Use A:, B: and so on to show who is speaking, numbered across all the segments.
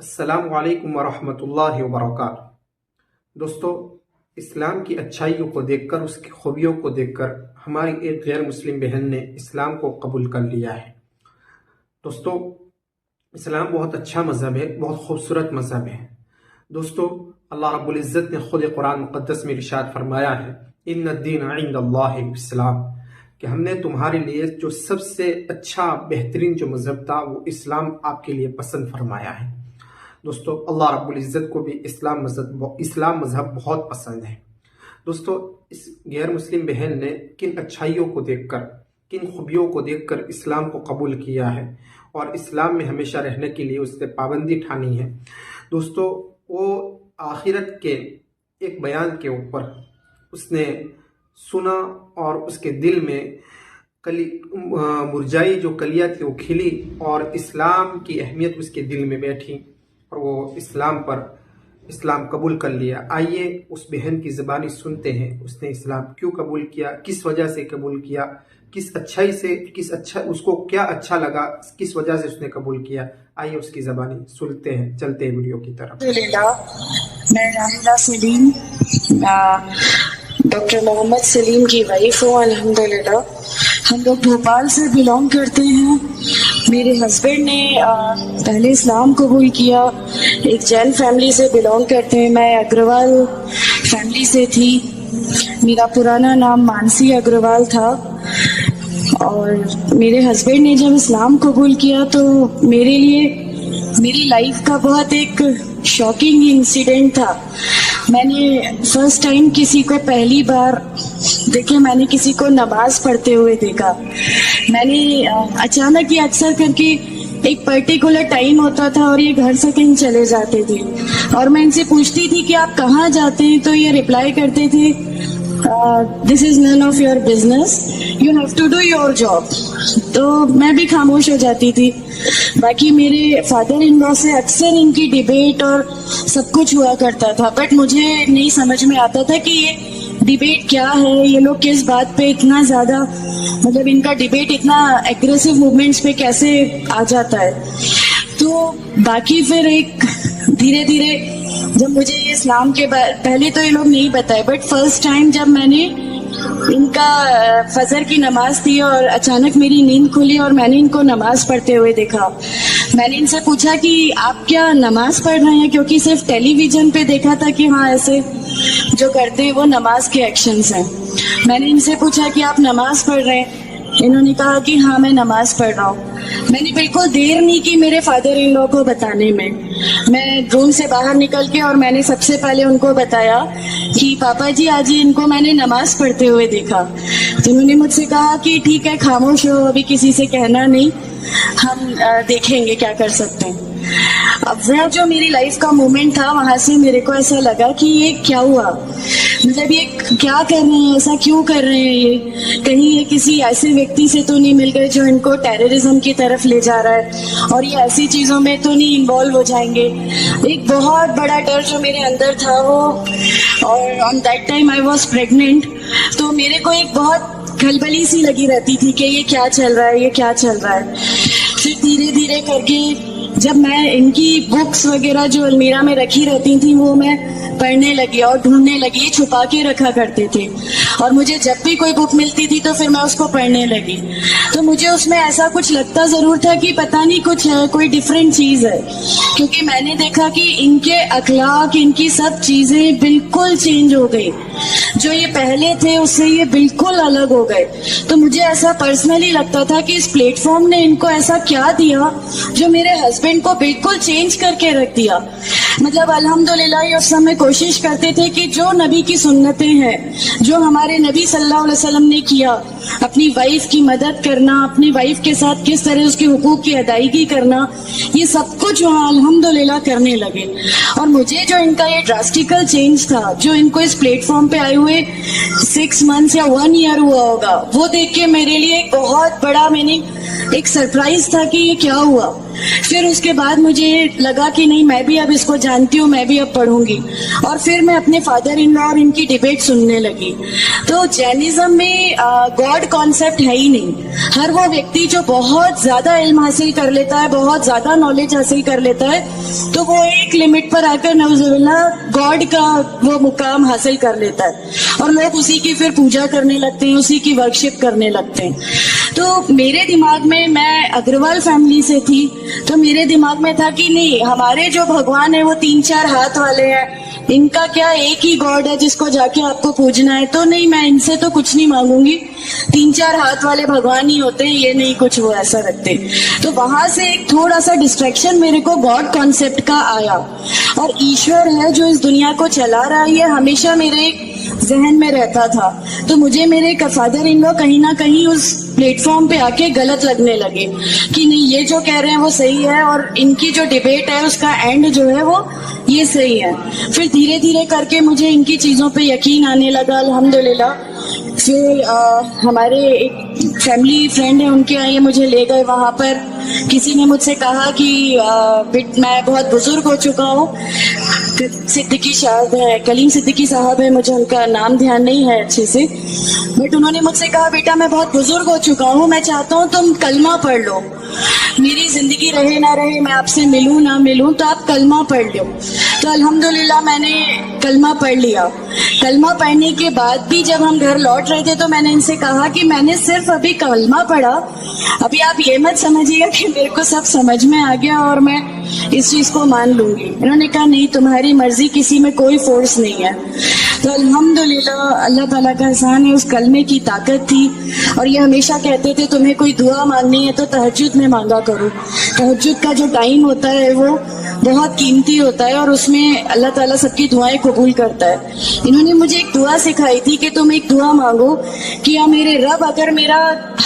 A: السلام علیکم ورحمۃ اللہ وبرکاتہ۔ دوستو، اسلام کی اچھائیوں کو دیکھ کر، اس کی خوبیوں کو دیکھ کر ہماری ایک غیر مسلم بہن نے اسلام کو قبول کر لیا ہے۔ دوستو، اسلام بہت اچھا مذہب ہے، بہت خوبصورت مذہب ہے۔ دوستو، اللہ رب العزت نے خود قرآن مقدس میں ارشاد فرمایا ہے، ان الدین عند اللہ الاسلام، کہ ہم نے تمہارے لیے جو سب سے اچھا بہترین جو مذہب تھا وہ اسلام آپ کے لیے پسند فرمایا ہے۔ دوستو، اللہ رب العزت کو بھی اسلام مذہب بہت پسند ہے۔ دوستو، اس غیر مسلم بہن نے کن اچھائیوں کو دیکھ کر، کن خوبیوں کو دیکھ کر اسلام کو قبول کیا ہے اور اسلام میں ہمیشہ رہنے کے لیے اس نے پابندی ٹھانی ہے۔ دوستو، وہ آخرت کے ایک بیان کے اوپر اس نے سنا اور اس کے دل میں مرجائی جو کلیاں تھی وہ کھلی اور اسلام کی اہمیت اس کے دل میں بیٹھی اور وہ اسلام قبول کر لیا۔ آئیے اس بہن کی زبانی سنتے ہیں، اس نے اسلام کیوں قبول کیا، کس وجہ سے قبول کیا، اس کو کیا اچھا لگا، کس وجہ سے اس نے قبول کیا۔ آئیے اس کی زبانی سنتے ہیں، چلتے ہیں ویڈیو کی طرف۔
B: الحمدللہ، میں راحلہ سلیم، ڈاکٹر محمد سلیم کی وائف ہوں۔ الحمدللہ، ہم لوگ بھوپال سے بلانگ کرتے ہیں۔ میرے ہسبینڈ نے پہلے اسلام قبول کیا، ایک جین فیملی سے بلانگ کرتے ہیں۔ میں اگروال فیملی سے تھی، میرا پرانا نام مانسی اگروال تھا، اور میرے ہسبینڈ نے جب اسلام قبول کیا تو میرے لیے میری لائف کا بہت ایک شاکنگ انسیڈنٹ تھا۔ میں نے فرسٹ ٹائم کسی کو پہلی بار دیکھے، میں نے کسی کو نماز پڑھتے ہوئے دیکھا۔ میں نے اچانک، یہ اکثر کر کے ایک پرٹیکولر ٹائم ہوتا تھا اور یہ گھر سے کہیں چلے جاتے تھے، اور میں ان سے پوچھتی تھی کہ آپ کہاں جاتے ہیں، تو یہ رپلائی کرتے تھے، this is none of your business, you have to do your job. تو میں بھی خاموش ہو جاتی تھی۔ باقی میرے فادر ان لا سے اکثر ان کی ڈیبیٹ اور سب کچھ ہوا کرتا تھا، بٹ مجھے نہیں سمجھ میں آتا تھا کہ یہ ڈیبیٹ کیا ہے، یہ لوگ کس بات پہ اتنا زیادہ، مطلب ان کا ڈیبیٹ اتنا ایگریسو موومنٹس پہ کیسے آ جاتا ہے۔ تو باقی پھر ایک دھیرے دھیرے جب مجھے یہ اسلام کے پہلے تو یہ لوگ نہیں بتائے، بٹ فرسٹ ٹائم جب میں نے ان کا فجر کی نماز تھی اور اچانک میری نیند کھلی اور میں نے ان کو نماز پڑھتے ہوئے دیکھا، میں نے ان سے پوچھا کہ آپ کیا نماز پڑھ رہے ہیں، کیونکہ صرف ٹیلی ویژن پہ دیکھا تھا کہ ہاں ایسے جو کرتے ہیں وہ نماز کے ایکشنز ہیں۔ میں نے ان سے پوچھا کہ آپ نماز پڑھ رہے ہیں، انہوں نے کہا کہ ہاں میں نماز پڑھ رہا ہوں۔ میں نے بالکل دیر نہیں کی میرے فادر ان لو کو بتانے میں۔ میں روم سے باہر نکل کے اور میں نے سب سے پہلے ان کو بتایا کہ پاپا جی آج ان کو میں نے نماز پڑھتے ہوئے دیکھا۔ تو انہوں نے مجھ سے کہا کہ ٹھیک ہے، خاموش ہو، ابھی کسی سے کہنا نہیں، ہم دیکھیں گے کیا کر سکتے ہیں۔ اب وہ جو میری لائف کا مومنٹ تھا، وہاں سے میرے کو ایسا لگا کہ یہ کیا ہوا، مطلب یہ کیا کر رہے ہیں، ایسا کیوں کر رہے ہیں، یہ کہیں یہ کسی ایسے ویکتی سے تو نہیں مل گئے جو ان کو ٹیررزم کی طرف لے جا رہا ہے، اور یہ ایسی چیزوں میں تو نہیں انوالو ہو جائیں گے۔ ایک بہت بڑا ڈر جو میرے اندر تھا وہ، اور on that time I was pregnant, تو میرے کو ایک بہت کھلبلی سی لگی رہتی تھی کہ یہ کیا چل رہا ہے، یہ کیا چل رہا ہے۔ پھر دھیرے دھیرے کر کے جب میں ان کی بکس وغیرہ جو المیرا میں رکھی رہتی تھیں وہ میں پڑھنے لگی اور ڈھونڈنے لگی، چھپا کے رکھا کرتے تھے، اور مجھے جب بھی کوئی بک ملتی تھی تو پھر میں اس کو پڑھنے لگی۔ تو مجھے اس میں ایسا کچھ لگتا ضرور تھا کہ پتہ نہیں کچھ ہے، کوئی ڈفرینٹ چیز ہے، کیونکہ میں نے دیکھا کہ ان کے اخلاق، ان کی سب چیزیں بالکل چینج ہو گئی، جو یہ پہلے تھے اس سے یہ بالکل الگ ہو گئے۔ تو مجھے ایسا پرسنلی لگتا تھا کہ اس پلیٹ فارم نے ان کو ایسا کیا دیا جو میرے ہسبینڈ کو بالکل چینج کر کے رکھ دیا۔ مطلب الحمدللہ یہ اس سمے کوشش کرتے تھے کہ جو نبی کی سنتیں ہیں، جو ہمارے نبی صلی اللہ علیہ وسلم نے کیا، اپنی وائف کی مدد کرنا، اپنی وائف کے ساتھ کس طرح اس کے حقوق کی ادائیگی کرنا، یہ سب کچھ وہاں الحمدللہ کرنے لگے۔ اور مجھے جو ان کا یہ ڈراسٹیکل چینج تھا، جو ان کو اس پلیٹ فارم پہ آئے ہوئے 6 months یا 1 year ہوا ہوگا، وہ دیکھ کے میرے لیے ایک بہت بڑا ایک سرپرائز تھا کہ یہ کیا ہوا۔ پھر اس کے بعد مجھے لگا کہ نہیں، میں بھی اب اس کو جانتی ہوں، میں بھی اب پڑھوں گی، اور پھر میں اپنے فادر ان لا اور ان کی ڈیبیٹ سننے لگی۔ تو جینزم میں گاڈ گاڈ کانسیپٹ ہے ہی نہیں. ہر وہ ویکتی جو بہت زیادہ علم حاصل کر لیتا ہے, بہت زیادہ نالج حاصل کر لیتا ہے, تو وہ ایک لمٹ پر آ کر نعوذ باللہ گاڈ کا وہ مقام حاصل کر لیتا ہے, اور لوگ اسی کی پھر پوجا کرنے لگتے ہیں, اسی کی ورشپ کرنے لگتے ہیں. تو میرے دماغ میں اگروال فیملی سے تھی, تو میرے دماغ میں تھا کہ نہیں, ہمارے جو بھگوان ہیں وہ 3-4 ہاتھ والے ہیں, ان کا کیا ایک ہی گاڈ ہے جس کو جا کے آپ کو پوجنا ہے. تو نہیں, میں ان سے تو کچھ نہیں مانگوں گی, 3-4 ہاتھ والے بھگوان ہی ہوتے ہیں, یہ نہیں کچھ وہ ایسا رکھتے. تو وہاں سے ایک تھوڑا سا ڈسٹریکشن میرے کو گاڈ کانسیپٹ کا آیا, اور ایشور ہے جو اس دنیا کو چلا رہا ہے, یہ ہمیشہ میرے ذہن میں رہتا تھا. تو مجھے میرے فادر ان لو کہیں نہ کہیں اس پلیٹ فارم پہ آ کے غلط لگنے لگے کہ نہیں, یہ جو کہہ رہے ہیں وہ صحیح ہے, اور ان کی جو ڈیبیٹ ہے اس کا اینڈ جو ہے وہ یہ صحیح ہے. پھر دھیرے دھیرے کر کے مجھے ان کی چیزوں پہ یقین آنے لگا الحمدللہ. پھر ہمارے ایک فیملی فرینڈ ہیں, ان کے آئے مجھے لے گئے وہاں پر. کسی نے مجھ سے کہا کہ میں بہت بزرگ ہو چکا ہوں, صدیقی صاحب ہے, کلیم صدیقی صاحب ہے, مجھے ان کا نام دھیان نہیں ہے اچھے سے, بٹ انہوں نے مجھ سے کہا بیٹا میں بہت بزرگ ہو چکا ہوں, میں چاہتا ہوں تم کلمہ پڑھ لو, میری زندگی رہے نہ رہے, میں آپ سے ملوں نہ ملوں, تو آپ کلمہ پڑھ لو. تو الحمدللہ میں نے کلمہ پڑھ لیا. کلمہ پڑھنے کے بعد بھی جب ہم گھر لوٹ رہے تھے تو میں نے ان سے کہا کہ میں نے صرف ابھی کلمہ پڑھا, ابھی آپ یہ مت سمجھیے گا کہ میرے کو سب سمجھ میں آ گیا اور میں اس چیز کو مان لوں گی. انہوں نے کہا نہیں, تمہاری مرضی, کسی میں کوئی فورس نہیں ہے. تو الحمدللہ اللہ تعالیٰ کا احسان ہے, اس کلمے کی طاقت تھی. اور یہ ہمیشہ کہتے تھے تمہیں کوئی دعا مانگنی ہے تو تہجد میں مانگا کرو, تہجد کا جو ٹائم ہوتا ہے وہ بہت قیمتی ہوتا ہے, اور اس میں اللہ تعالیٰ سب کی دعائیں قبول کرتا ہے. انہوں نے مجھے ایک دعا سکھائی تھی کہ تم ایک دعا مانگو کہ یا میرے رب, اگر میرا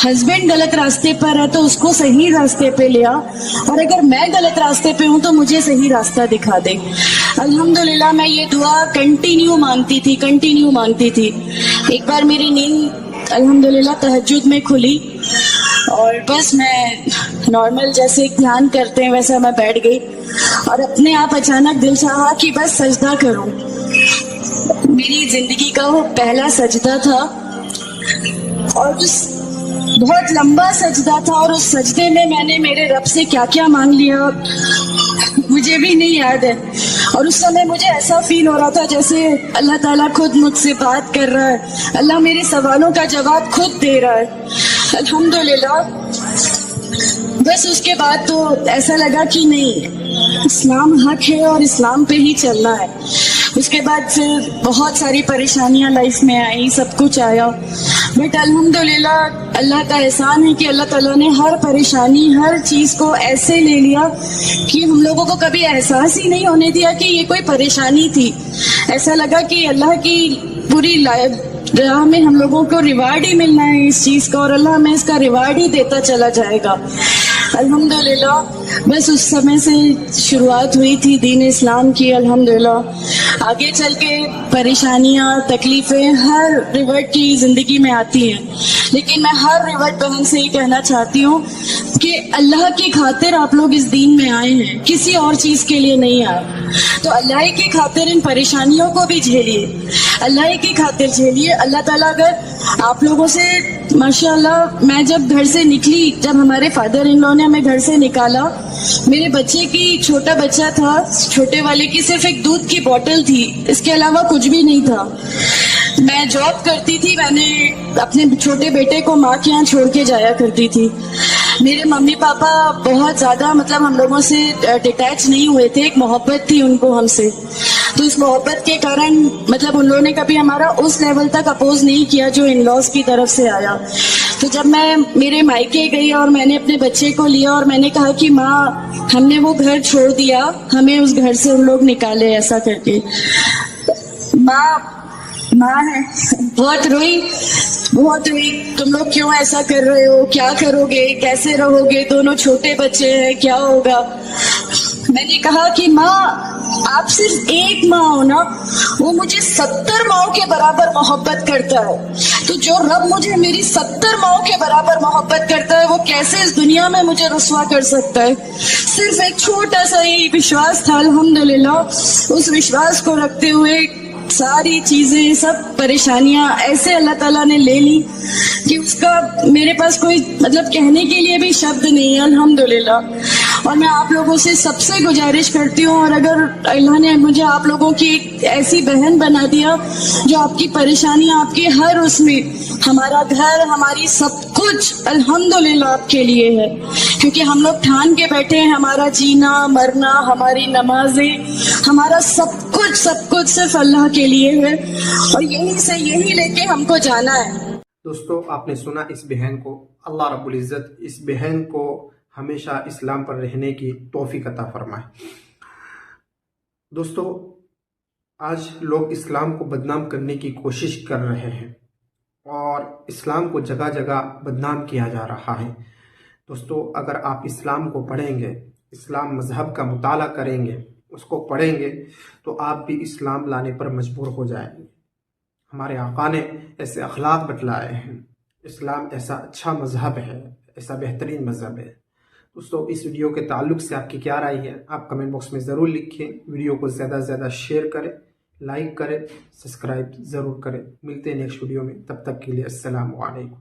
B: ہسبینڈ غلط راستے پر ہے تو اس کو صحیح راستے پہ لیا, اور اگر میں غلط راستے پہ ہوں تو مجھے صحیح راستہ دکھا دے. الحمدللہ میں یہ دعا کنٹینیو مانگتی تھی. ایک بار میری نیند الحمدللہ تہجد میں کھلی, اور بس میں نارمل جیسے دھیان کرتے ہیں ویسا میں بیٹھ گئی, اور اپنے آپ اچانک دل چاہا کہ بس سجدہ کروں. میری زندگی کا وہ پہلا سجدہ تھا, اور اس بہت لمبا سجدہ تھا, اور اس سجدے میں نے میرے رب سے کیا کیا مانگ لیا مجھے بھی نہیں یاد ہے. اور اس سمے مجھے ایسا فیل ہو رہا تھا جیسے اللہ تعالیٰ خود مجھ سے بات کر رہا ہے, اللہ میرے سوالوں کا جواب خود دے رہا ہے. الحمدللہ بس اس کے بعد تو ایسا لگا کہ نہیں, اسلام حق ہے اور اسلام پہ ہی چلنا ہے. اس کے بعد پھر بہت ساری پریشانیاں لائف میں آئیں, سب کچھ آیا, بٹ الحمدللہ اللہ کا احسان ہے کہ اللہ تعالیٰ نے ہر پریشانی, ہر چیز کو ایسے لے لیا کہ ہم لوگوں کو کبھی احساس ہی نہیں ہونے دیا کہ یہ کوئی پریشانی تھی. ایسا لگا کہ اللہ کی پوری راہ میں ہم لوگوں کو ریوارڈ ہی ملنا ہے اس چیز کا, اور اللہ ہمیں اس کا ریوارڈ ہی دیتا چلا جائے گا. الحمدللہ بس اس سمے سے شروعات ہوئی تھی دین اسلام کی. الحمدللہ آگے چل کے پریشانیاں, تکلیفیں ہر ریورٹ کی زندگی میں آتی ہیں, لیکن میں ہر ریورٹ بہن سے یہ کہنا چاہتی ہوں کہ اللہ کی خاطر آپ لوگ اس دین میں آئے ہیں, کسی اور چیز کے لیے نہیں آئے. تو اللہ کی خاطر ان پریشانیوں کو بھی جھیلیے, اللہ کی خاطر جھیلیے. اللہ تعالیٰ اگر آپ لوگوں سے ماشاء اللہ, میں جب گھر سے نکلی, جب ہمارے فادر ان لو نے ہمیں گھر سے نکالا, میرے بچے کی, چھوٹا بچہ تھا, چھوٹے والے کی صرف ایک دودھ کی بوتل تھی, اس کے علاوہ کچھ بھی نہیں تھا. میں جاب کرتی تھی, میں نے اپنے چھوٹے بیٹے کو ماں کے یہاں چھوڑ کے جایا کرتی تھی. میرے ممی پاپا بہت زیادہ ہم لوگوں سے ڈیٹیچ نہیں ہوئے تھے, ایک محبت تھی ان کو ہم سے. تو اس محبت کے کارن ان لوگوں نے کبھی ہمارا اس لیول تک اپوز نہیں کیا جو ان لاز کی طرف سے آیا. تو جب میں میرے مائکے گئی اور میں نے اپنے بچے کو لیا اور میں نے کہا کہ ماں ہم نے وہ گھر چھوڑ دیا, ہمیں اس گھر سے ان لوگ نکالے, ایسا کر کے ماں ہے بہت روئی. تم لوگ کیوں ایسا کر رہے ہو, کیا کرو گے, کیسے رہو گے, دونوں چھوٹے بچے ہیں, کیا ہوگا. میں نے کہا کہ ماں آپ صرف ایک ماں ہو نا, وہ مجھے 70 ماؤں کے برابر محبت کرتا ہے. تو جو رب مجھے میری 70 ماؤں کے برابر محبت کرتا ہے وہ کیسے اس دنیا میں مجھے رسوا کر سکتا ہے. صرف ایک چھوٹا سا ہی وشواس تھا, الحمدللہ اس وشواس کو رکھتے ہوئے ساری چیزیں سب پریشانیاں ایسے اللہ تعالیٰ نے لے لی کہ اس کا میرے پاس کوئی مطلب کہنے کے لیے بھی شبد نہیں ہے، الحمدللہ۔ اور میں آپ لوگوں سے سب سے گزارش کرتی ہوں، اور اگر اللہ نے مجھے آپ لوگوں کی ایک ایسی بہن بنا دیا جو آپ کی پریشانیاں، آپ کی ہر اس میں، ہمارا گھر، ہماری سب کچھ الحمدللہ آپ کے لیے ہے، کیونکہ ہم لوگ ٹھان کے بیٹھے ہیں ہمارا جینا مرنا، ہماری نمازیں، ہمارا سب کچھ صرف اللہ کے لیے ہے، اور یہی لے کے ہم کو جانا ہے۔
A: دوستو آپ نے سنا اس بہن کو، اللہ رب العزت اس بہن کو ہمیشہ اسلام پر رہنے کی توفیق عطا فرمائے۔ دوستو آج لوگ اسلام کو بدنام کرنے کی کوشش کر رہے ہیں اور اسلام کو جگہ جگہ بدنام کیا جا رہا ہے۔ دوستو اگر آپ اسلام کو پڑھیں گے، اسلام مذہب کا مطالعہ کریں گے، اس کو پڑھیں گے تو آپ بھی اسلام لانے پر مجبور ہو جائیں گے۔ ہمارے آقا نے ایسے اخلاق بتلائے ہیں، اسلام ایسا اچھا مذہب ہے، ایسا بہترین مذہب ہے۔ دوستو اس ویڈیو کے تعلق سے آپ کی کیا رائے ہے؟ آپ کمنٹ باکس میں ضرور لکھیں۔ ویڈیو کو زیادہ سے زیادہ شیئر کریں، لائک کریں، سبسکرائب ضرور کریں۔ ملتے ہیں نیکسٹ ویڈیو میں، تب تک کے لیے السلام علیکم۔